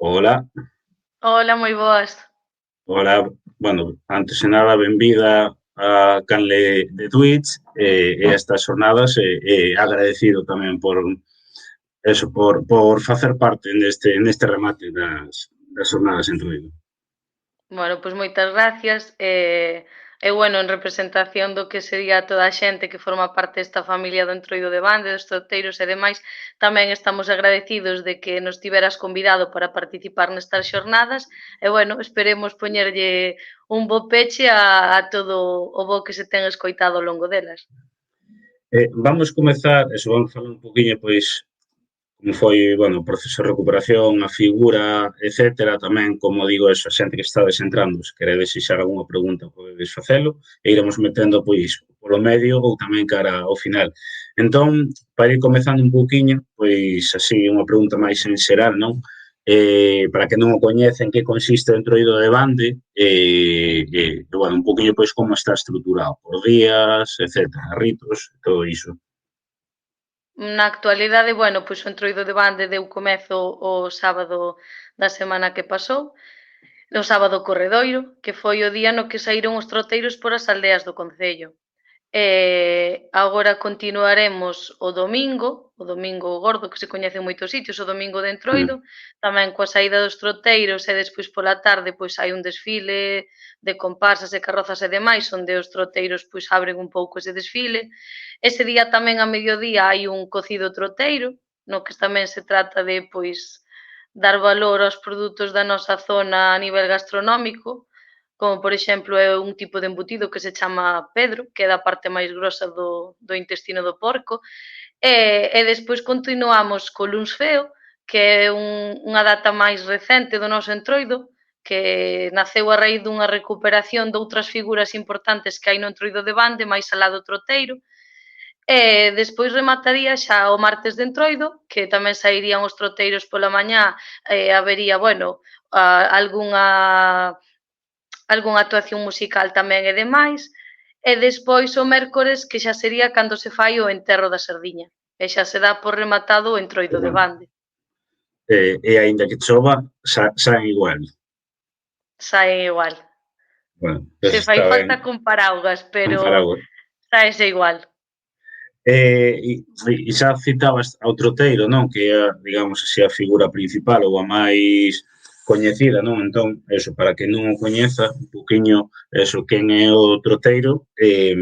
Hola, Hola, moi boas. hola, bueno, antes de nada, benvida a canle de Twitch e estas jornadas agradecido tamén por eso, por facer parte neste remate das jornadas en ruido. Bueno, pois moitas gracias. Bueno, en representación do que sería toda a xente que forma parte desta familia do Entroido de Bande, dos troteiros e demais, tamén estamos agradecidos de que nos tiveras convidado para participar nestas xornadas e, bueno, esperemos poñerlle un bo peche a todo o bo que se ten escoitado ao longo delas. Vamos comezar, eso, vamos falar un poquinho, pois, como foi, bueno, o proceso de recuperación, a figura, etcétera, tamén, como digo, eso, a xente que está desentrando, se queredes fixar algunha pregunta, podedes facelo, e iremos metendo, pois, polo medio ou tamén cara ao final. Entón, para ir comezando un poquinho, pois, así, unha pregunta máis en xeral, non? Para que non o coñecen, que consiste o Entroido de Bande, bueno, un poquinho, pois, como está estruturado, por días, etcétera, ritos, todo iso. Na actualidade, bueno, pois o Entroido de Bande deu comezo o sábado da semana que pasou, no sábado corredoiro, que foi o día no que saíron os troteiros por as aldeas do concello. Agora continuaremos o domingo gordo, que se coñece en moitos sitios, o domingo de Entroido, Mm. tamén coa saída dos troteiros e despois pola tarde pois hai un desfile de comparsas e carrozas e demais, onde os troteiros pois abren un pouco ese desfile. Ese día tamén a mediodía hai un cocido troteiro, no que tamén se trata de pois dar valor aos produtos da nosa zona a nivel gastronómico, como por exemplo é un tipo de embutido que se chama Pedro, que é da parte máis grosa do intestino do porco, e despois continuamos co Luns Feo, que é unha data máis recente do noso Entroido, que naceu a raíz dunha recuperación de outras figuras importantes que hai no Entroido de Bande, máis alá do troteiro, e despois remataría xa o martes de Entroido, que tamén sairían os troteiros pola mañá, habería, bueno, algunha actuación musical tamén e demais, e despois o mércores, que xa sería cando se fai o enterro da sardiña, e xa se dá por rematado o Entroido de Bueno, Bande. e aínda que chova, saen igual. Saen igual. Bueno, Se eso fai está ben, falta con paraugas, un pero paraguas. saese igual. E xa citabas ao troteiro, non? Que é, digamos así, a figura principal ou a máis coñecida, non? Entón, eso, para que non o coñeza, un poquinho, eso, quen é o troteiro e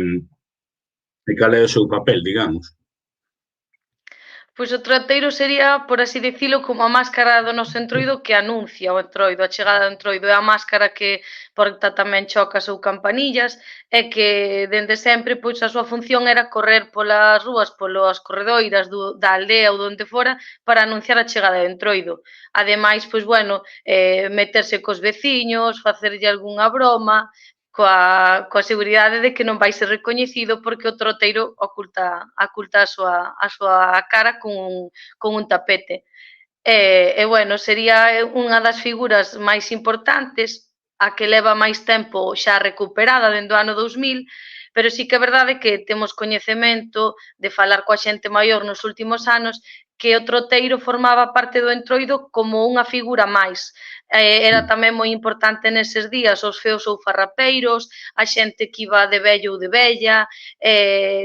cal é o seu papel, digamos. Pois o troteiro sería, por así dicilo, como a máscara do noso Entroido que anuncia o Entroido, a chegada do Entroido. É a máscara que porta tamén chocas ou campanillas e que dende sempre pois a súa función era correr polas rúas, polas corredoiras da aldea ou donde fora para anunciar a chegada do Entroido. Ademais, pois bueno, meterse cos veciños, facerlle algunha broma, coa seguridade de que non vai ser recoñecido porque o troteiro oculta a súa cara con un tapete. Bueno, sería unha das figuras máis importantes, a que leva máis tempo xa recuperada dende o ano 2000, pero sí que é verdade que temos coñecemento de falar coa xente maior nos últimos anos que o troteiro formaba parte do Entroido como unha figura máis. Era tamén moi importante neses días os feos ou farrapeiros, a xente que iba de vello ou de vella,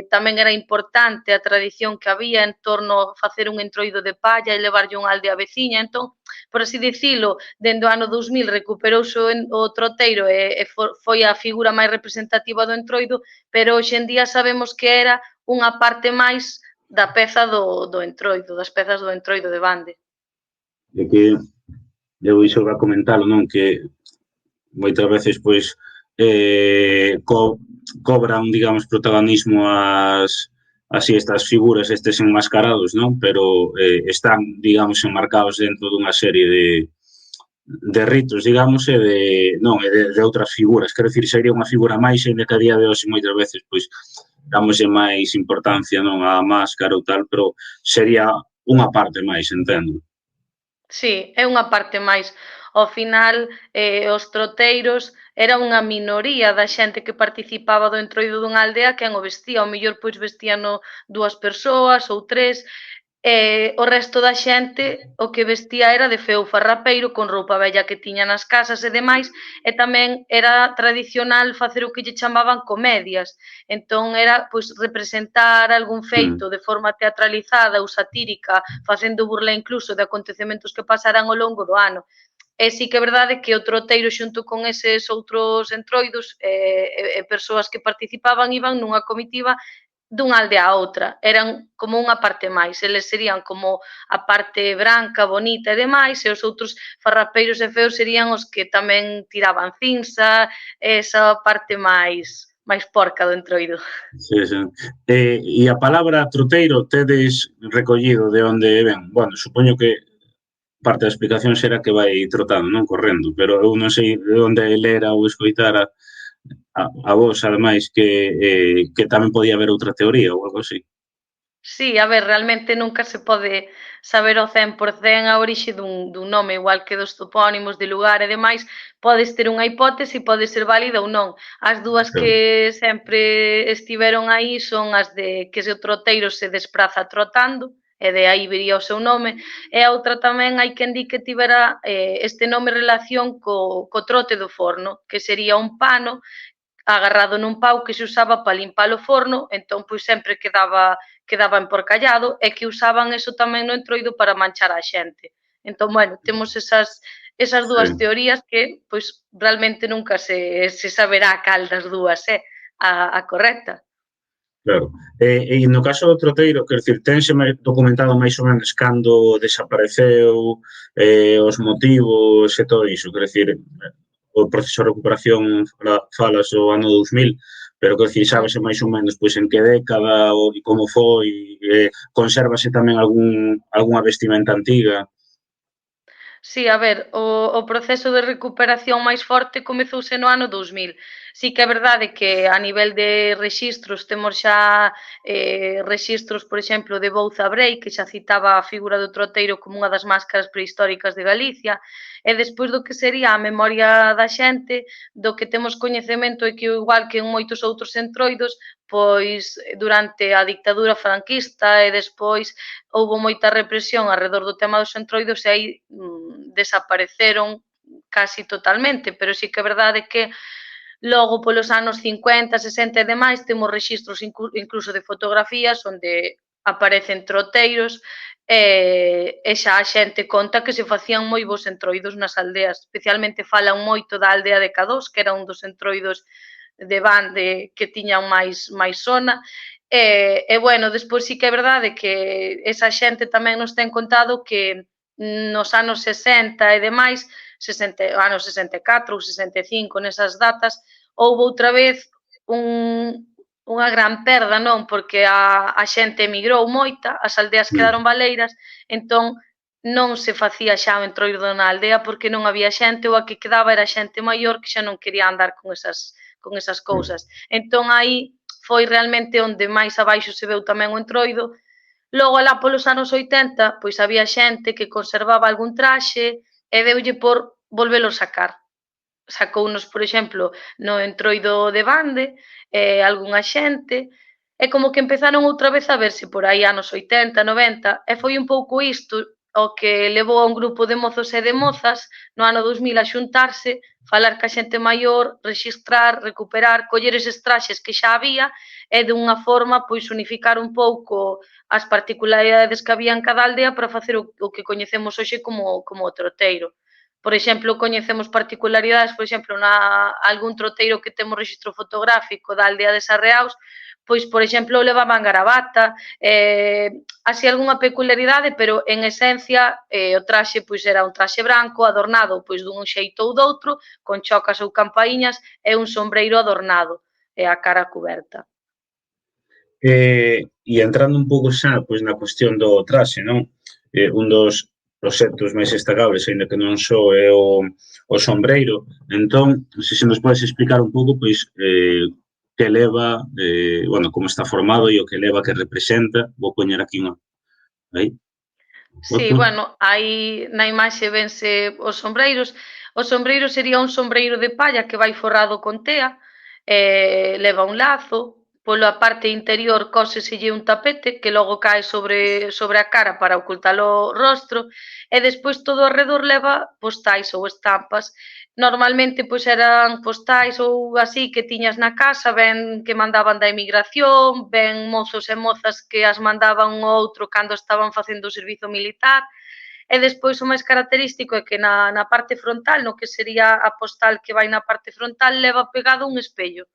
tamén era importante a tradición que había en torno a facer un entroido de palla e levarlle unha aldea veciña, entón, por así dicilo, dende o ano 2000 recuperouse o troteiro e foi a figura máis representativa do entroido, pero hoxe en día sabemos que era unha parte máis da peza do entroido, das pezas do entroido de bande. E que eu iso va comentalo, non? Que moitas veces, pois, cobran, digamos, protagonismo así estas figuras, estes enmascarados, non? Pero están, digamos, enmarcados dentro dunha serie de ritos, digamos, e de, non, de outras figuras. Quero dicir, sería unha figura máis, ainda que a día de hoxe moitas veces, pois, damoslle máis importancia, non, á máscara ou tal, pero sería unha parte máis, entendo. Sí, é unha parte máis. Ao final, os troteiros era unha minoría da xente que participaba do entroido dunha aldea quen o vestía. Ao mellor, pois, vestíano 2 persoas ou 3, E o resto da xente o que vestía era de feo farrapeiro con roupa vella que tiña nas casas e demais, e tamén era tradicional facer o que lle chamaban comedias. Entón era pois representar algún feito de forma teatralizada ou satírica, facendo burla incluso de acontecementos que pasaran ao longo do ano. E sí que é verdade que o troteiro xunto con eses outros entroidos e persoas que participaban iban nunha comitiva dunha aldea a outra, eran como unha parte máis, eles serían como a parte branca, bonita e demais, e os outros farrapeiros e feos serían os que tamén tiraban cinza, esa parte máis porca do entroido. Sí, sí. E a palabra troteiro tedes recollido de onde ven? Bueno, supoño que parte da explicación será que vai trotando, non correndo, pero eu non sei de onde lera ou escoitara a vos, ademais, que tamén podía haber outra teoría ou algo así. Sí, a ver, realmente nunca se pode saber ao 100% a orixe dun nome, igual que dos topónimos de lugar e demais, podes ter unha hipótese e pode ser válida ou non. As dúas que sempre estiveron aí son as de que o troteiro se despraza trotando, e de aí viría o seu nome, e a outra tamén hai quen di que tivera este nome en relación co trote do forno, que sería un pano agarrado nun pau que se usaba para limpar o forno, entón pois sempre quedaba emporcallado e que usaban eso tamén no entroido para manchar a xente. Entón, bueno, temos esas dúas Sí. teorías que pois realmente nunca se saberá cal das dúas é a correcta. Claro. E no caso do troteiro, quer dicir, tense documentado máis ou menos cando desapareceu, os motivos e todo iso, quer dicir, o proceso de recuperación falas o ano 2000, pero quer dicir, sábese máis ou menos pois en que década ou como foi, consérvase tamén algunha vestimenta antiga. Sí, a ver, o proceso de recuperación máis forte comezouse no ano 2000. Sí que é verdade que a nivel de rexistros temos xa rexistros, por exemplo, de Bouza Brei, que xa citaba a figura do troteiro como unha das máscaras prehistóricas de Galicia, e despois do que sería a memoria da xente, do que temos coñecemento é que igual que en moitos outros entroidos, pois durante a dictadura franquista e despois houbo moita represión arredor do tema dos entroidos e aí desapareceron casi totalmente, pero sí que é verdade que logo polos anos 50, 60 e demais temos rexistros incluso de fotografías onde aparecen troteiros e xa a xente conta que se facían moi bons entroidos nas aldeas, especialmente falan moito da aldea de Cadós, que era un dos entroidos de bande que tiñan máis sona, bueno, despois sí que é verdade que esa xente tamén nos ten contado que nos anos 60 e demais, anos 64 ou 65, nesas datas, houve outra vez unha gran perda, non? Porque a xente emigrou moita, as aldeas quedaron baleiras, entón non se facía xa o entroido na aldea porque non había xente ou a que quedaba era xente maior que xa non quería andar con esas cousas. Entón aí foi realmente onde máis abaixo se veu tamén o entroido. Logo, alá polos anos 80, pois había xente que conservaba algún traxe e deulle por volvelo sacar. Sacounos, por exemplo, no entroido de Bande, algunha xente, e como que empezaron outra vez a verse por aí anos 80, 90, e foi un pouco isto o que levou a un grupo de mozos e de mozas no ano 2000 a xuntarse, falar ca xente maior, rexistrar, recuperar, coller eses traxes que xa había e dunha forma pois unificar un pouco as particularidades que había en cada aldea para facer o que coñecemos hoxe como o troteiro. Por exemplo, coñecemos particularidades, por exemplo, algún troteiro que temos rexistro fotográfico da aldea de Sarreaus, pois, por exemplo, levaban garabata, así algunha peculiaridade, pero en esencia o traxe pois era un traxe branco adornado pois dun xeito ou doutro, con chocas ou campaíñas e un sombreiro adornado e a cara cuberta. E entrando un pouco xa pois, na cuestión do traxe, non? Un dos proxectos máis destacables, ainda que non só é o sombreiro. Entón, non sei se nos podes explicar un pouco pois, que leva, bueno, como está formado e o que leva, que representa. Vou poñer aquí unha. Aí. Sí, bueno, aí na imaxe vense os sombreiros. O sombreiro sería un sombreiro de palla que vai forrado con tea, leva un lazo, pola parte interior cóseselle un tapete que logo cae sobre a cara para ocultar o rostro e despois todo ao redor leva postais ou estampas. Normalmente pois eran postais ou así que tiñas na casa, ben que mandaban da emigración, ben mozos e mozas que as mandaban un ou outro cando estaban facendo o servizo militar. E despois o máis característico é que na parte frontal, no que sería a postal que vai na parte frontal, leva pegado un espello.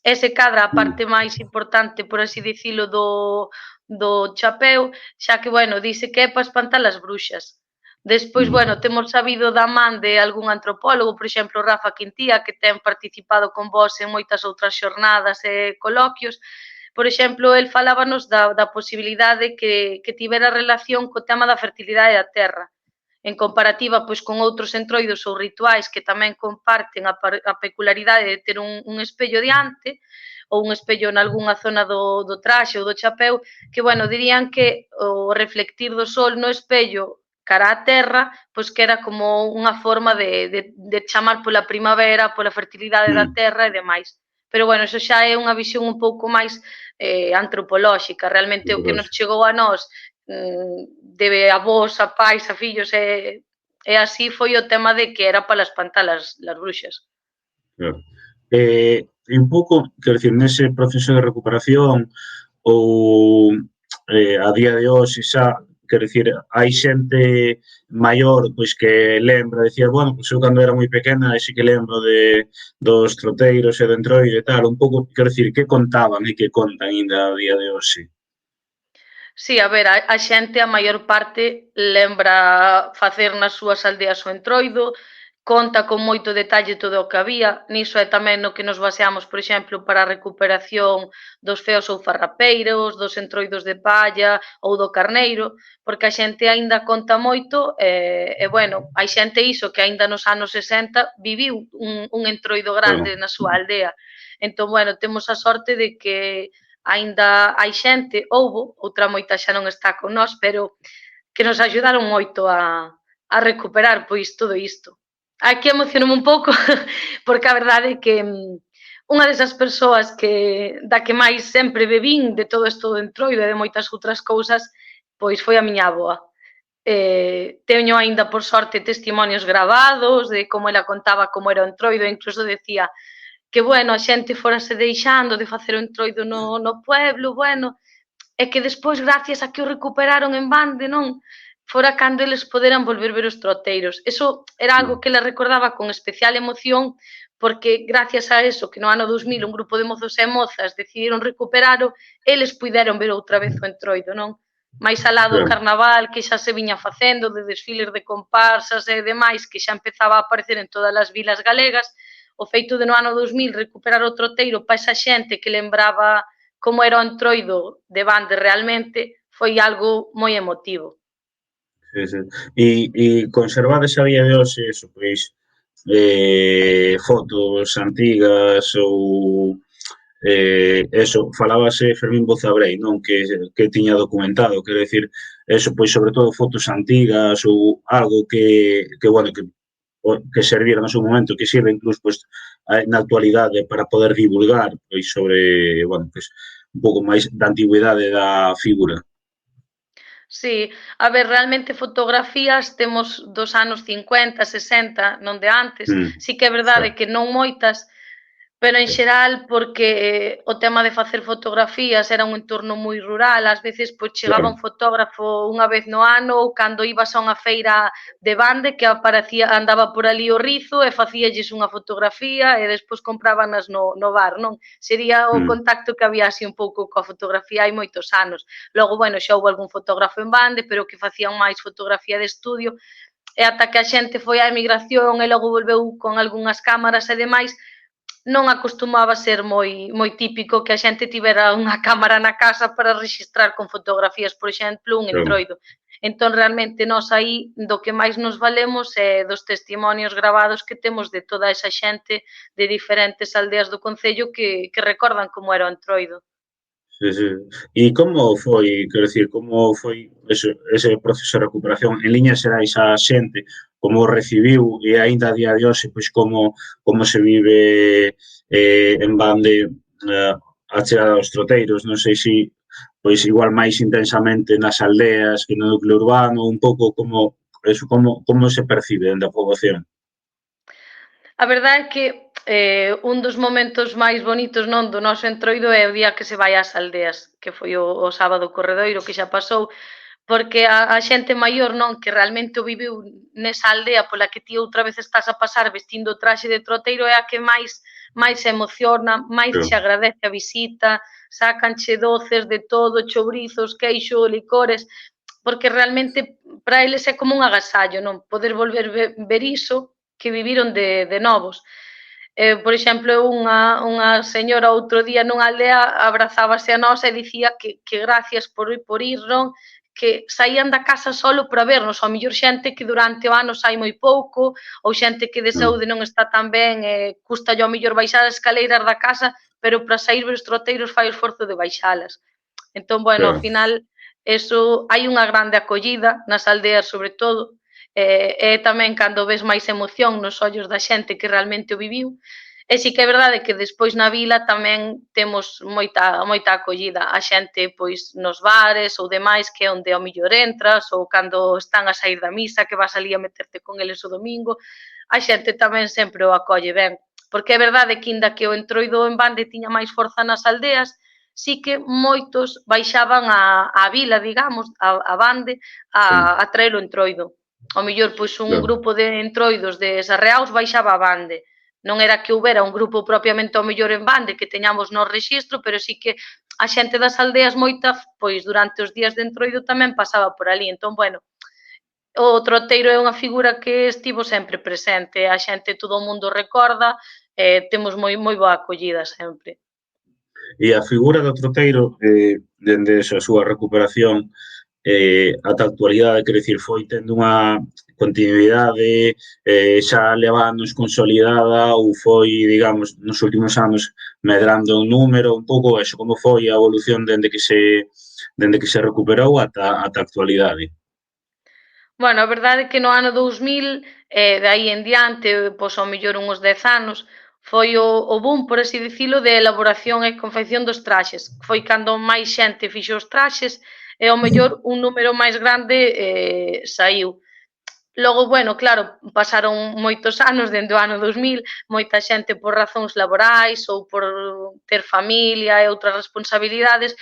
E se cadra a parte máis importante, por así dicilo, do chapeu, xa que, bueno, dice que é para espantar as bruxas. Despois, bueno, temos sabido da man de algún antropólogo, por exemplo, Rafa Quintía, que ten participado con vós en moitas outras xornadas e coloquios. Por exemplo, el falábanos da posibilidade que tivera relación co tema da fertilidade da terra, en comparativa pois con outros entroidos ou rituais que tamén comparten a peculiaridade de ter un espello diante ou un espello nalgúnha zona do traxe ou do chapeu, que, bueno, dirían que o reflectir do sol no espello cara á terra, pois que era como unha forma de chamar pola primavera, pola fertilidade da terra e demais. Pero, bueno, eso xa é unha visión un pouco máis antropolóxica. Realmente o que nos chegou a nós de avós a pais a fillos e así foi o tema de que era para espantar as bruxas. Claro. E un pouco, quero dicir, nese proceso de recuperación ou a día de hoxe xa, quero dicir, hai xente maior pois que lembra, decía, bueno, pois eu cando era moi pequena e sí que lembro dos troteiros e do entroido e tal, un pouco, quero dicir, que contaban e que contan ainda a día de hoxe. Sí, a ver, a xente, a maior parte, lembra facer nas súas aldeas o entroido, conta con moito detalle todo o que había, niso é tamén no que nos baseamos, por exemplo, para a recuperación dos feos ou farrapeiros, dos entroidos de palla ou do carneiro, porque a xente aínda conta moito e bueno, hai xente iso que aínda nos anos 60 viviu un entroido grande na súa aldea. Entón, bueno, temos a sorte de que aínda hai xente, outra moita xa non está con nós, pero que nos axudaron moito a recuperar pois todo isto. Aquí emocionome un pouco porque a verdade é que unha desas persoas da que máis sempre bebín de todo isto do entroido e de moitas outras cousas, pois foi a miña avoa. Teño aínda por sorte testimonios gravados de como ela contaba como era o entroido e incluso decía que, bueno, a xente forase deixando de facer o entroido no pueblo, bueno, e que despois, gracias a que o recuperaron en Bande, non? Fora cando eles poderan volver ver os troteiros. Eso era algo que ela recordaba con especial emoción, porque gracias a eso, que no ano 2000 un grupo de mozos e mozas decidiron recuperalo, eles puideron ver outra vez o entroido, non? Mais alá do carnaval, que xa se viña facendo, de desfiles de comparsas e demais, que xa empezaba a aparecer en todas as vilas galegas, o feito de no ano 2000 recuperar o troteiro para esa xente que lembraba como era o entroido de Bande realmente, foi algo moi emotivo. Sí, sí. E conservades a día de hoxe eso, pois, fotos antigas ou eso, falábase Fermín Bozabrei, non? Que tiña documentado, quero decir, eso, pois, sobre todo fotos antigas ou algo que bueno, que servira no seu momento, que sirve incluso pois, na actualidade para poder divulgar pois, sobre, bueno, pois, un pouco máis da antigüidade da figura. Sí, a ver, realmente fotografías temos dos anos 50, 60, non de antes. Sí que é verdade que non moitas, pero en xeral porque o tema de facer fotografías era un entorno moi rural, ás veces pois chegaba un fotógrafo unha vez no ano ou cando ibas a unha feira de Bande que aparecía, andaba por ali o rizo e facíalles unha fotografía e despois comprábanas no bar, non? Sería o contacto que había así un pouco coa fotografía hai moitos anos. Logo, bueno, xa houve algún fotógrafo en Bande, pero que facían máis fotografía de estudio e ata que a xente foi á emigración e logo volveu con algunhas cámaras e demais, non acostumaba ser moi típico que a xente tivera unha cámara na casa para rexistrar con fotografías, por exemplo, un entroido. Entón, realmente, nós aí do que máis nos valemos é dos testimonios gravados que temos de toda esa xente de diferentes aldeas do concello que recordan como era o entroido. Sí, sí. E como foi, quero dicir, como foi ese proceso de recuperación en liñas xerais a xente, como recibiu e aínda a día de hoxe, pois como se vive en Bande a chegada aos troteiros, non sei se pois igual máis intensamente nas aldeas que no núcleo urbano, un pouco como se percibe dentro da poboación. A verdade é que un dos momentos máis bonitos non do noso entroido é o día que se vai ás aldeas, que foi o sábado corredoiro que xa pasou, porque a xente maior non que realmente o viviu nesa aldea pola que ti outra vez estás a pasar vestindo o traxe de troteiro é a que máis se emociona, máis Claro, che agradece a visita, sácanche doces de todo, chourizos, queixo, licores, porque realmente para eles é como un agasallo, non? Poder volver ver iso que viviron de novos. Por exemplo, unha señora outro día nunha aldea abrazábase a nós e dicía que gracias por ir, non? Que saían da casa solo para vernos, ao mellor xente que durante o ano sai moi pouco, ou xente que de claro, saúde non está tan ben, custa ao mellor baixar as escaleiras da casa, pero para sair ver os troteiros fai o esforzo de baixalas. Entón, bueno, ao claro. final, eso hai unha grande acollida nas aldeas, sobre todo, e tamén cando ves máis emoción nos ollos da xente que realmente o viviu. E si que é verdade que despois na vila tamén temos moita acollida. A xente pois nos bares ou demais que é onde ao mellor entras ou cando están a sair da misa que vas ali a meterte con eles o domingo, a xente tamén sempre o acolle ben. Porque é verdade que inda que o entroido en bande tiña máis forza nas aldeas, sí que moitos baixaban á vila, digamos, a bande, Sí, a traer o entroido. Ao mellor, pois, un claro. grupo de entroidos de Sarreaus baixaba a bande. Non era que houbera un grupo propiamente ao mellor en bande que teñamos no rexistro, pero sí que a xente das aldeas moita, pois, durante os días de entroido tamén pasaba por ali. Entón, bueno, o troteiro é unha figura que estivo sempre presente, a xente, todo o mundo recorda, temos moi boa acollida sempre. E a figura do troteiro, dende a súa recuperación ata a actualidade, quer dicir, foi tendo unha continuidade xa leva anos consolidada ou foi, digamos, nos últimos anos medrando un número, un pouco eso, como foi a evolución dende que se recuperou ata a actualidade. Bueno, a verdade é que no ano 2000, de aí en diante, pois ao mellor uns 10 anos, foi o boom, por así dicilo, de elaboración e confección dos traxes. Foi cando máis xente fixo os traxes e ao mellor un número máis grande saiu. Logo, bueno, claro, pasaron moitos anos dende o ano 2000, moita xente por razóns laborais ou por ter familia e outras responsabilidades,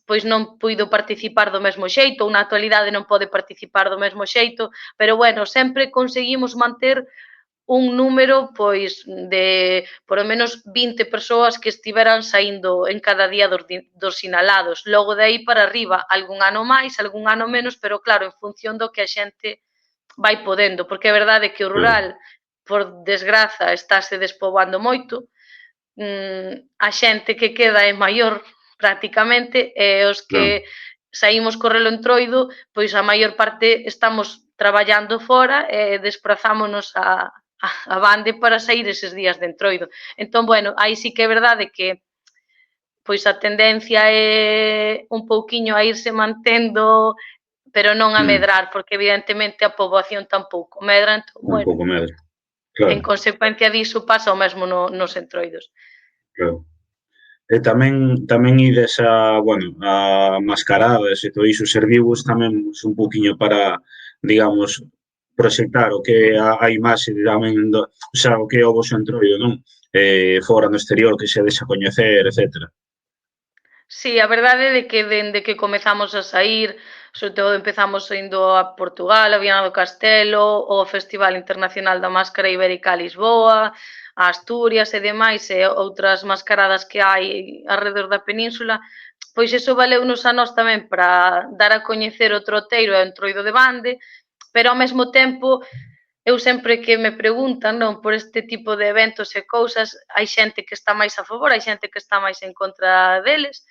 pois non puido participar do mesmo xeito, ou na actualidade non pode participar do mesmo xeito, pero bueno, sempre conseguimos manter un número pois de por lo menos 20 persoas que estiveran saindo en cada día dos sinalados. Logo de aí para arriba, algún ano máis, algún ano menos, pero claro, en función do que a xente vai podendo, porque é verdade que o Claro, rural, por desgraza, estáse despoboando moito, a xente que queda é maior prácticamente e os que claro, saímos correlo entroido, pois a maior parte estamos traballando fora e desprazámonos a bande para sair eses días de entroido. Entón, bueno, aí sí que é verdade que pois a tendencia é un pouquiño a irse mantendo, pero non a mm, medrar, porque evidentemente a poboación tampouco medra, entón, bueno, tampouco medra. en Claro, consecuencia diso pasa o mesmo nos entroidos. claro. E tamén ides bueno, a mascaradas e todo iso, servivos tamén un poquinho para, digamos, proxectar o que a imaxe tamén o sea, o que é o vosso entroido, non? Fora no exterior, que se deixa coñecer, etcétera. Sí, a verdade é de que dende que comezamos a saír, sobre todo empezamos indo a Portugal, a Viana do Castelo, ao Festival Internacional da Máscara Ibérica a Lisboa, a Asturias e demais, e outras mascaradas que hai arredor da península, pois iso valeunos a nós tamén para dar a coñecer o troteiro e o entroido de bande, pero ao mesmo tempo eu sempre que me preguntan, non, por este tipo de eventos e cousas, hai xente que está máis a favor, hai xente que está máis en contra deles,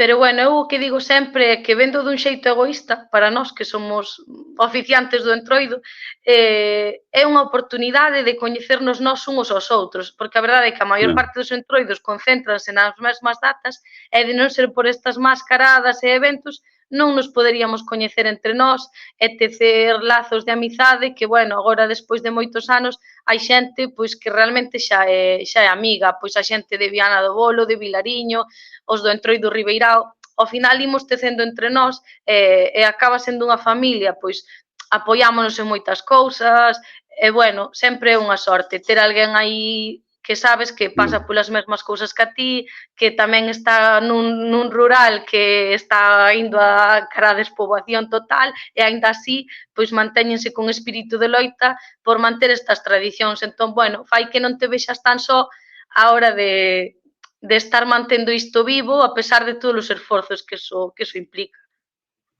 pero bueno, eu o que digo sempre é que vendo dun xeito egoísta para nós que somos oficiantes do entroido, é unha oportunidade de coñecernos nós uns aos outros, porque a verdade é que a maior Non, parte dos entroidos concéntranse nas mesmas datas e de non ser por estas mascaradas e eventos, non nos poderíamos coñecer entre nós e tecer lazos de amizade que, bueno, agora despois de moitos anos hai xente pois que realmente xa é amiga, pois a xente de Viana do Bolo, de Vilariño, os do Entroido Ribeirao, ao final imos tecendo entre nós e acaba sendo unha familia, pois apoiámonos en moitas cousas e, bueno, sempre é unha sorte ter alguén aí que sabes que pasa polas mesmas cousas que a ti, que tamén está nun rural que está indo a cara a despoboación total e aínda así pois mantéñense con espírito de loita por manter estas tradicións. Entón, bueno, fai que non te vexas tan só á hora de estar mantendo isto vivo a pesar de todos os esforzos que eso implica.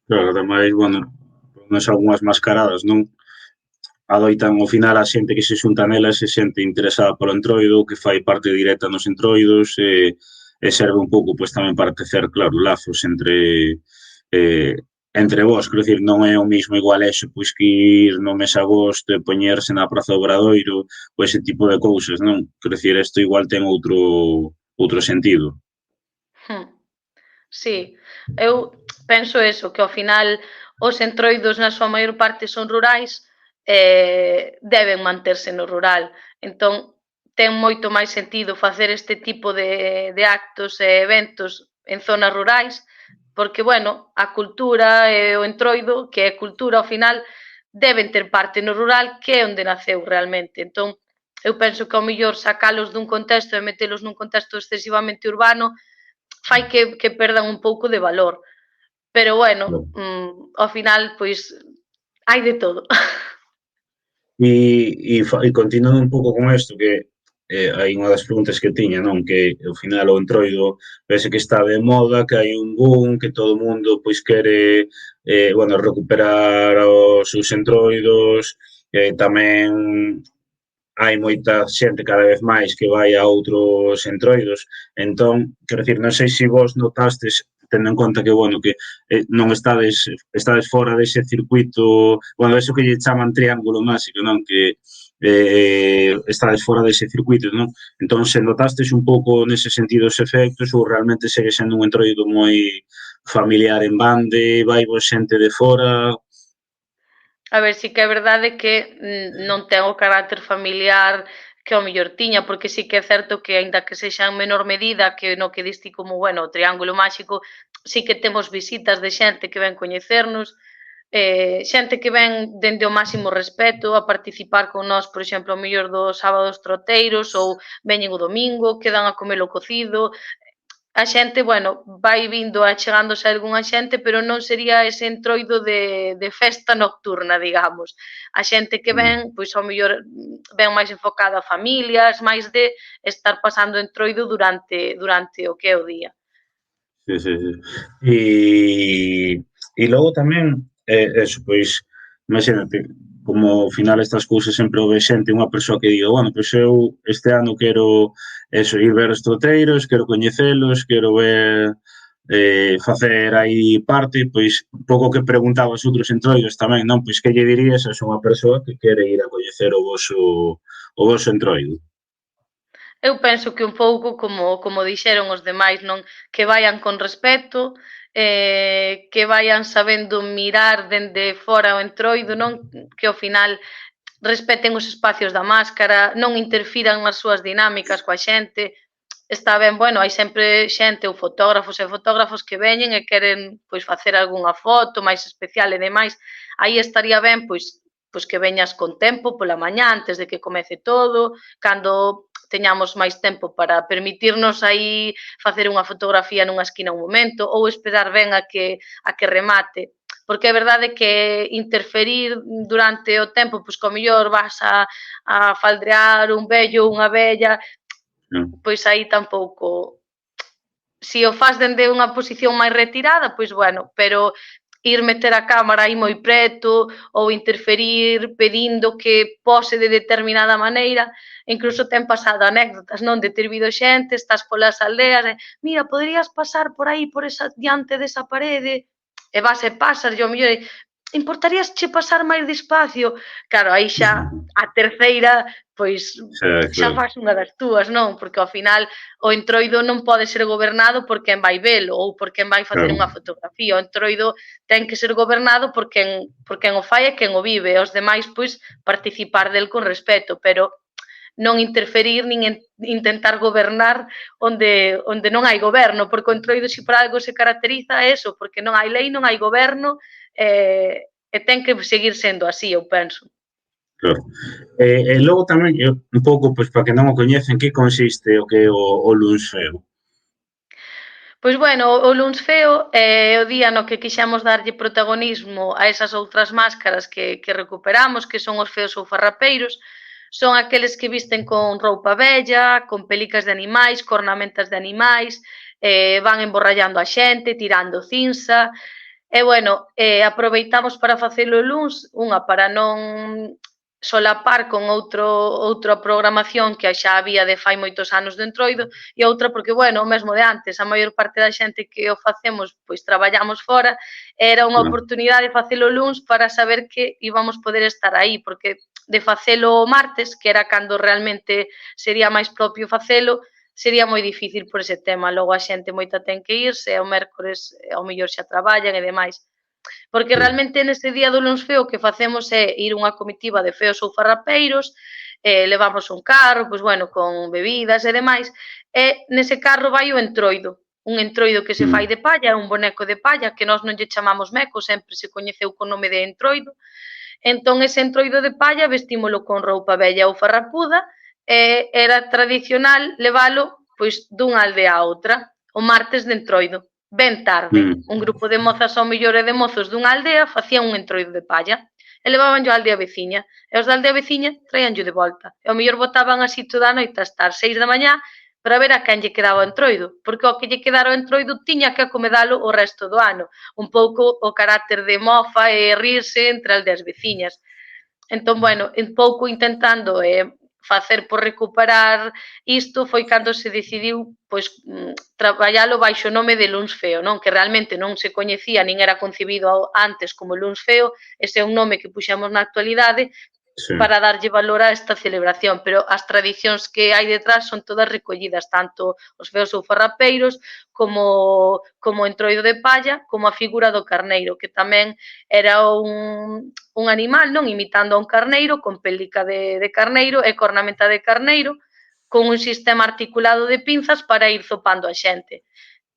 Claro, ademais, bueno, non algunhas mascaradas, non? Adoitan ao final a xente que se xunta nelas e xente interesada polo entroido, que fai parte directa nos entroidos e serve un pouco pois tamén para tecer, claro, lazos entre vós, quero dicir, non é o mismo igual eso, pois que ir no mes de agosto e poñerse na Praza do Obradoiro ou ese tipo de cousas, non? Quero dicir, isto igual ten outro sentido. Sí, eu penso eso, que ao final os entroidos na súa maior parte son rurais, deben manterse no rural. Entón, ten moito máis sentido facer este tipo de actos e eventos en zonas rurais, porque, bueno, a cultura e o entroido, que é cultura ao final, deben ter parte no rural, que é onde naceu realmente. Entón, eu penso que ao mellor sacalos dun contexto e metelos nun contexto excesivamente urbano fai que perdan un pouco de valor. Pero, bueno, ao final, pois, hai de todo. E continuando un pouco con isto, que hai unha das preguntas que tiña, non? Que ao final o entroido parece que está de moda, que hai un boom, que todo o mundo pois quere bueno, recuperar os seus entroidos, tamén hai moita xente cada vez máis que vai a outros entroidos. Entón, quero dicir, non sei se vos notastes, tendo en conta que, bueno, que non estades fora dese circuito, bueno, eso que lle chaman triángulo máxico, non? Que estades fora dese circuito, non? Entón, se notastes un pouco nese sentido os efectos ou realmente segue sendo un entroido moi familiar en bande, vai vos xente de fora? A ver, si que é verdade que non ten o carácter familiar que ao mellor tiña, porque sí que é certo que, aínda que sexa en menor medida que no que diste como, bueno, o triángulo máxico, sí que temos visitas de xente que ven coñecernos, xente que ven dende o máximo respeto a participar con nós, por exemplo, ao mellor dos sábados troteiros ou veñen o domingo, quedan a comer o cocido. A xente, bueno, vai vindo achegándose a algunha xente, pero non sería ese entroido de festa nocturna, digamos. A xente que ven, pois ao mellor ven máis enfocada a familias, máis de estar pasando entroido durante o que é o día. Sí, sí, sí. E logo tamén, eso, pois, imagínate, como ao final estas cousas sempre o ve xente, unha persoa que diga, bueno, pois eu este ano quero eso, ir ver os troteiros, quero coñecelos, quero ver facer aí parte, pois un pouco que preguntaba aos outros entroidos tamén, non? Pois que lle dirías a unha persoa que quere ir a coñecer o voso entroido? Eu penso que un pouco como dixeron os demais, non, que vaian con respecto, que vaian sabendo mirar dende fora o entroido, non, que ao final respeten os espacios da máscara, non interfiran nas súas dinámicas coa xente. Está ben, bueno, hai sempre xente ou fotógrafos e fotógrafos que veñen e queren pois facer algunha foto máis especial e demais. Aí estaría ben pois que veñas con tempo pola mañá antes de que comece todo, cando teñamos máis tempo para permitirnos aí facer unha fotografía nunha esquina un momento ou esperar ben a que remate. Porque é verdade que interferir durante o tempo, pois que ao mellor vas a faldrear un vello ou unha vella, pois aí tampouco. Si o fas dende unha posición máis retirada, pois bueno, pero ir meter a cámara aí moi preto ou interferir pedindo que pose de determinada maneira, incluso ten pasado anécdotas, non, de ter vido xente, estás polas aldeas e mira, poderías pasar por aí, por esa diante desa parede, e vas e pasas, e ao mellor importarías che pasar máis despacio? Claro, aí xa a terceira, pois xa faz unha das túas, non? Porque ao final o entroido non pode ser gobernado por quen vai velo ou por quen vai facer unha fotografía. O entroido ten que ser gobernado por quen o fai e quen o vive. E os demais, pois, participar del con respeto, pero non interferir nin intentar gobernar onde non hai goberno, porque o entroido se por algo se caracteriza é eso, porque non hai lei, non hai goberno, e ten que seguir sendo así, eu penso. Claro. E logo tamén, un pouco, pois, para que non o coñecen, que consiste o que é o luns feo? Pois bueno, o luns feo é o día no que quixemos darlle protagonismo a esas outras máscaras que recuperamos, que son os feos ou farrapeiros. Son aqueles que visten con roupa vella, con pelicas de animais, con ornamentas de animais, van emborrallando a xente, tirando cinza. E, bueno, aproveitamos para facelo o luns, unha para non solapar con outra programación que xa había de fai moitos anos do entroido, e outra porque, bueno, o mesmo de antes, a maior parte da xente que o facemos, pois traballamos fora, era unha oportunidade de facelo o luns para saber que íbamos poder estar aí, porque de facelo o martes, que era cando realmente sería máis propio facelo, sería moi difícil por ese tema. Logo a xente moita ten que irse, e o mércores ao mellor xa traballan e demais. Porque realmente nese día do luns feo o que facemos é ir unha comitiva de feos ou farrapeiros, levamos un carro, pois bueno, con bebidas e demais, e nese carro vai o entroido, un entroido que se fai de palla, un boneco de palla, que nós non lle chamamos meco, sempre se coñeceu co nome de entroido. Entón, ese entroido de palla vestímolo con roupa vella ou farrapuda, e era tradicional levalo pois dunha aldea a outra, o martes de entroido, ben tarde. Un grupo de mozas ao mellor e de mozos dunha aldea facían un entroido de palla e levabanllo á aldea veciña, e os da aldea veciña traíanllo de volta. E ao mellor botaban así toda a noite hasta as 6 da mañá para ver a quen lle quedaba o entroido, porque o que lle quedara o entroido tiña que acomedalo o resto do ano, un pouco o carácter de mofa e rirse entre aldeas veciñas. Entón, bueno, un pouco intentando facer por recuperar isto foi cando se decidiu pois traballalo baixo o nome de luns feo, non? Que realmente non se coñecía nin era concebido antes como luns feo, ese é un nome que puxemos na actualidade para darlle valor a esta celebración, pero as tradicións que hai detrás son todas recollidas, tanto os feos ou farrapeiros, como o entroido de palla, como a figura do carneiro, que tamén era un animal, non, imitando a un carneiro, con pélica de carneiro e cornamenta de carneiro, con un sistema articulado de pinzas para ir zopando a xente.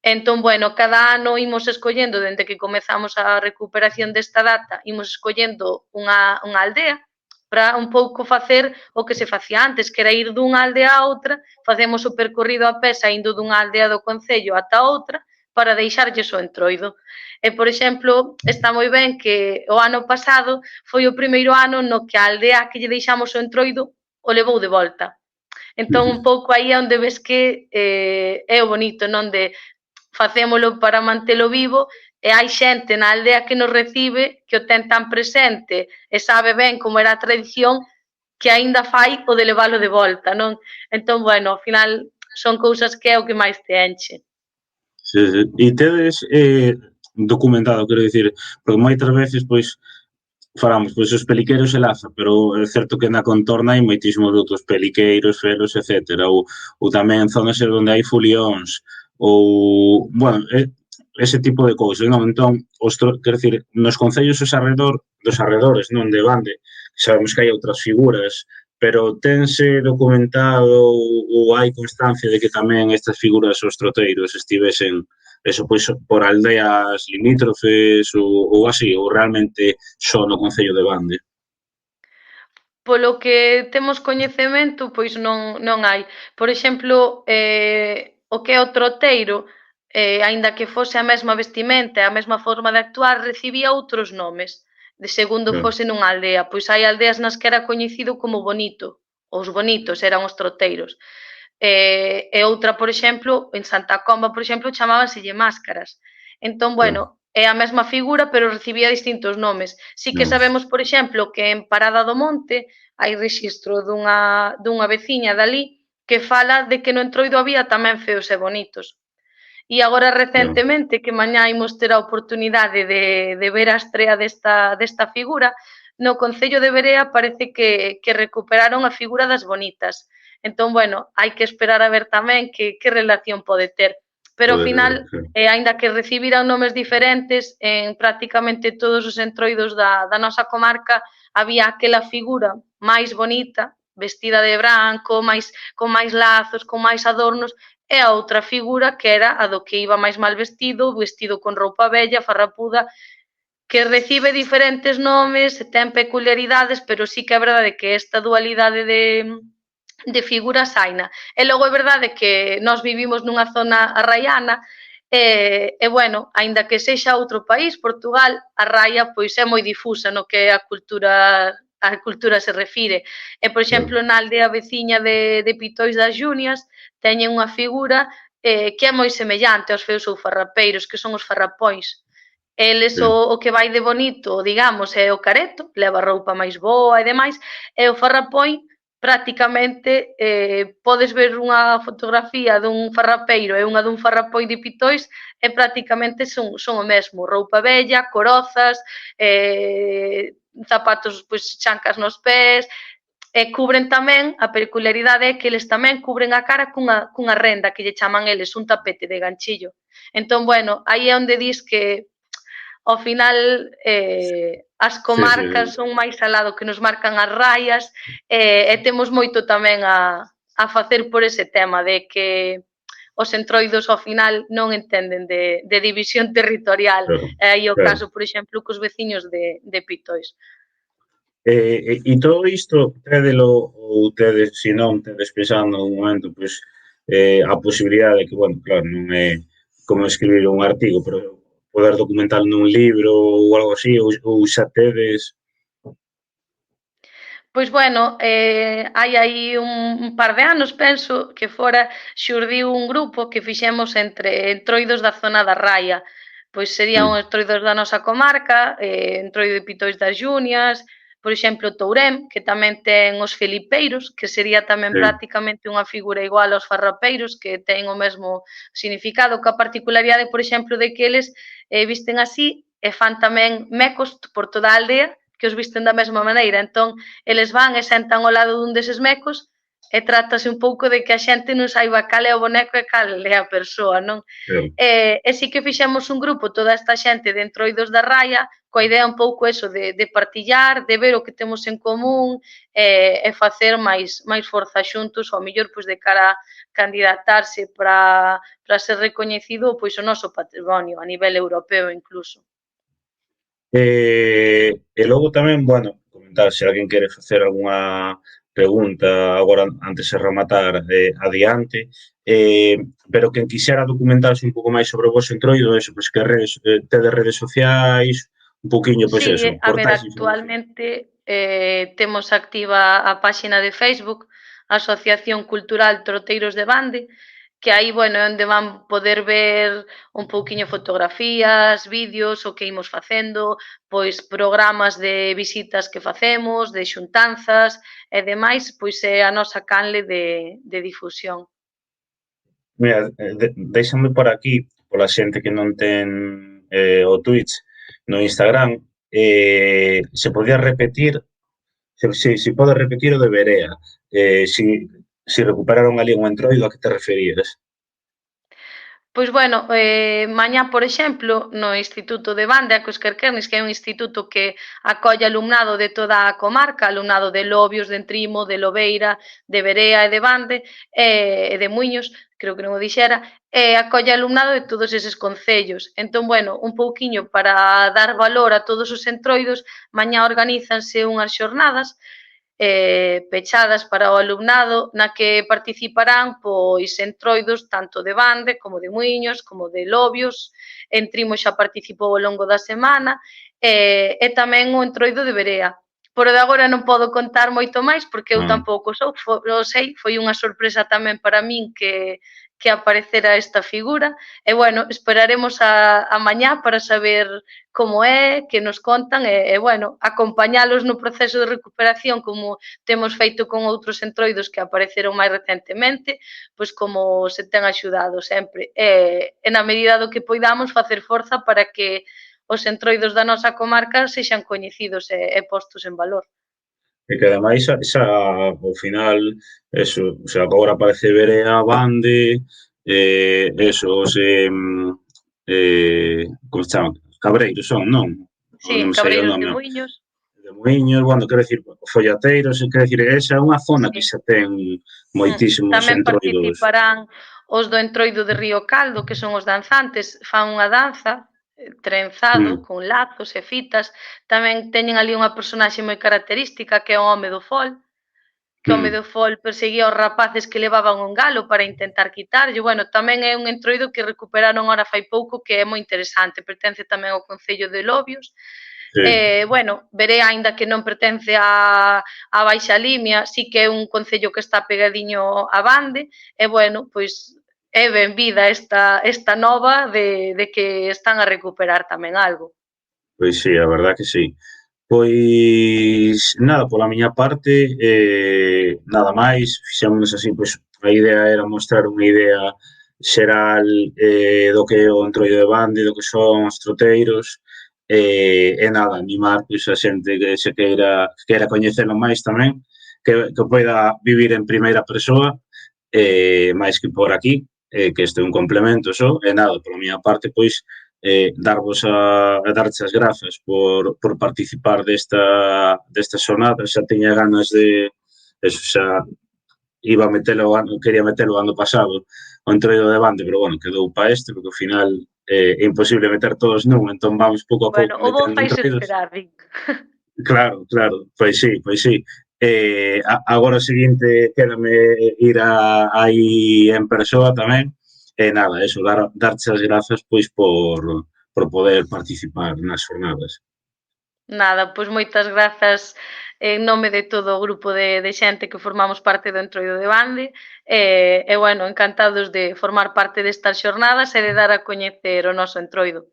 Entón, bueno, cada ano imos escollendo, dende que comezamos a recuperación desta data, imos escollendo unha aldea, para un pouco facer o que se facía antes, que era ir dunha aldea a outra, facemos o percorrido a pé saindo dunha aldea do concello ata outra, para deixarlles o entroido. E, por exemplo, está moi ben que o ano pasado foi o primeiro ano no que a aldea que lle deixamos o entroido o levou de volta. Entón, un pouco aí é onde ves que é o bonito, non? De facémolo para mantelo vivo, e hai xente na aldea que nos recibe, que o ten tan presente e sabe ben como era a tradición, que aínda fai o de levalo de volta, non? Entón, bueno, ao final son cousas que é o que máis te enche. Sí. E tedes documentado, quero dicir, porque moitas veces, pois, falamos, pois, os peliqueiros e Laza, pero é certo que na contorna hai moitísimos outros peliqueiros, feros, etcétera, ou tamén en zonas onde hai fulións, ou, bueno, ese tipo de cousas, non? Entón, quero dicir, nos concellos dos arredores, non, de Bande, sabemos que hai outras figuras, pero tense documentado ou hai constancia de que tamén estas figuras os troteiros estivesen eso, pois, por aldeas limítrofes ou así, ou realmente só no concello de Bande? Polo que temos coñecemento, pois non hai. Por exemplo, o que é o troteiro, aínda que fose a mesma vestimenta e a mesma forma de actuar, recibía outros nomes, de segundo fose nunha aldea. Pois hai aldeas nas que era coñecido como bonito, os bonitos eran os troteiros. E outra, por exemplo, en Santa Comba, por exemplo, chamábanselle máscaras. Entón, bueno, é a mesma figura, pero recibía distintos nomes. Si que sabemos, por exemplo, que en Parada do Monte hai rexistro dunha veciña dali que fala de que no entroido había tamén feos e bonitos. E agora claro, recentemente, que mañá imos ter a oportunidade de ver a estrea desta figura, no Concello de Verea parece que recuperaron a figura das bonitas. Entón, bueno, hai que esperar a ver tamén que relación pode ter. Pero ao pode final, ser, sí. aínda que recibiran nomes diferentes, en prácticamente todos os entroidos da nosa comarca había aquela figura máis bonita, vestida de branco, con máis lazos, con máis adornos, e a outra figura que era a do que iba máis mal vestido, vestido con roupa vella, farrapuda, que recibe diferentes nomes, ten peculiaridades, pero sí que é verdade que esta dualidade de figuras haina. E logo é verdade que nós vivimos nunha zona arraiana e bueno, aínda que sexa outro país, Portugal, a raia pois é moi difusa no que a cultura se refire. E, por Claro, exemplo, na aldea veciña de Pitois das Junias teñen unha figura que é moi semellante aos feus ou farrapeiros, que son os farrapóns. Eles sí. o que vai de bonito, digamos, é o careto, leva roupa máis boa e demais, e o farrapói prácticamente podes ver unha fotografía dun farrapeiro e unha dun farrapoi de Pitois e prácticamente son o mesmo, roupa vella, corozas, zapatos, pois, chancas nos pés, e cubren tamén, a peculiaridade é que eles tamén cubren a cara cunha renda que lle chaman eles, un tapete de ganchillo. Entón, bueno, aí é onde dis que ao final as Sí, sí, comarcas sí. son máis alá do que nos marcan as raias e temos moito tamén a facer por ese tema de que os entroidos ao final non entenden de división territorial. Claro, E aí o claro. caso, por exemplo, cos veciños de Pitois. E todo isto tédelo ou tedes, se non tedes pensando nun momento, pois, a posibilidade de que, bueno, claro, non é como escribir un artigo, pero poder documentar nun libro ou algo así, ou xa tedes. Pois bueno, hai aí un par de anos, penso, que fora xurdiu un grupo que fixemos entre entroidos da zona da Raia. Pois serían Mm, os entroidos da nosa comarca, entroido de Pitois das Junias, por exemplo, Tourén, que tamén ten os felipeiros, que sería tamén sí. prácticamente unha figura igual aos farrapeiros, que ten o mesmo significado, ca particularidade, por exemplo, de que eles visten así e fan tamén mecos por toda a aldea, que os visten da mesma maneira. Entón, eles van e sentan ao lado dun deses mecos e trátase un pouco de que a xente non saiba cal é o boneco e cal é a persoa, non? Claro. E sí que fixemos un grupo, toda esta xente de Entroidos da Raia, coa idea un pouco eso de partillar, de ver o que temos en común e facer máis forza xuntos, ao mellor pois de cara a candidatarse para ser recoñecido pois o noso patrimonio a nivel europeo incluso. E logo tamén, bueno, comentar se alguén quere facer algunha pregunta agora antes de rematar adiante, pero quen quixera documentarse un pouco máis sobre o vosso entroido, eso, pois que redes, tedes redes sociais, un pouquiño, pois Sí, eso, a ver, portais de información. actualmente temos activa a páxina de Facebook, Asociación Cultural Troteiros de Bande, que aí, bueno, é onde van poder ver un pouquiño fotografías, vídeos, o que imos facendo, pois programas de visitas que facemos, de xuntanzas e demais, pois é a nosa canle de difusión. Mira, déixame por aquí, pola xente que non ten o Twitch no Instagram, se podía repetir, se pode repetir o de Berea, si recuperaron ali un entroido, a que te referías? Pois bueno, mañá, por exemplo, no Instituto de Bande, a Cosquerquernis, que é un instituto que acolle alumnado de toda a comarca, alumnado de Lobios, de Entrimo, de Lobeira, de Berea e de Bande, e de Muiños, creo que non o dixera, acolle alumnado de todos eses concellos. Entón, bueno, un pouquiño para dar valor a todos os entroidos, mañá organízanse unhas xornadas pechadas para o alumnado na que participarán pois entroidos tanto de Bande como de Muiños, como de Lobios, Entrimo xa participou ao longo da semana e tamén o entroido de Berea. Por de agora non podo contar moito máis porque eu Ah, tampouco sei, foi unha sorpresa tamén para min que aparecera esta figura. E, bueno, esperaremos a mañá para saber como é, que nos contan e bueno, acompañalos no proceso de recuperación como temos feito con outros entroidos que apareceron máis recentemente, pois como se ten axudado sempre. E na medida do que poidamos facer forza para que os entroidos da nosa comarca sexan coñecidos e postos en valor. E que ademais ao final, eso, o sea, agora parece Berea, Bande, eso, como se chama? Cabreiros son, non? Sí, Non me sei o Cabreiros de nome. Muiños. De Muiños, bueno, quero dicir, follateiros, quero dicir, esa é unha zona que Sí. xa ten moitísimos Tamén entroidos. participarán os do entroido de Río Caldo, que son os danzantes, fan unha danza trenzado con lazos e fitas. Tamén teñen ali unha personaxe moi característica que é o home do fol, que o home do fol perseguía aos rapaces que levaban un galo para intentar quitarlle. Bueno, tamén é un entroido que recuperaron ahora fai pouco que é moi interesante, pertence tamén ao concello de Lobios. Sí. Bueno, Veré, aínda que non pertence á Baixa Limia, sí que é un concello que está pegadiño a Bande, e bueno, pois é benvida esta nova de que están a recuperar tamén algo. Pois sí, a verdad que sí. Pois nada, pola miña parte, nada máis, fixémonos así, pois a idea era mostrar unha idea xeral do que é o entroido de Bande, do que son os troteiros, e nada, animar pois a xente que se queira coñecelo máis tamén, que poida vivir en primeira persoa, máis que por aquí, que este é un complemento só, e nada, pola miña parte, pois, darche as grazas por participar desta xornada, xa tiña ganas de, eso xa quería metelo o ano pasado, o entroido de Bande, pero bueno, quedou para este, porque ao final é imposible meter todos nun, entón vamos pouco a Bueno, pouco o bo metendo faise entroidos. esperar, din. Claro, claro, pois sí, pois sí. Agora o seguinte, quédame ir aí en persoa tamén, e nada, eso, darche as grazas pois por poder participar nas jornadas. Nada, pois moitas grazas en nome de todo o grupo de xente que formamos parte do entroido de Bande e bueno, encantados de formar parte destas xornadas e de dar a coñecer o noso entroido.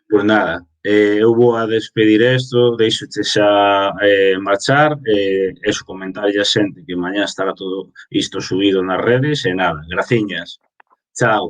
Pois nada, eu vou a despedir isto, deixoche xa marchar, eso, comentarlle a xente que mañá estará todo isto subido nas redes e nada, graciñas. Chao.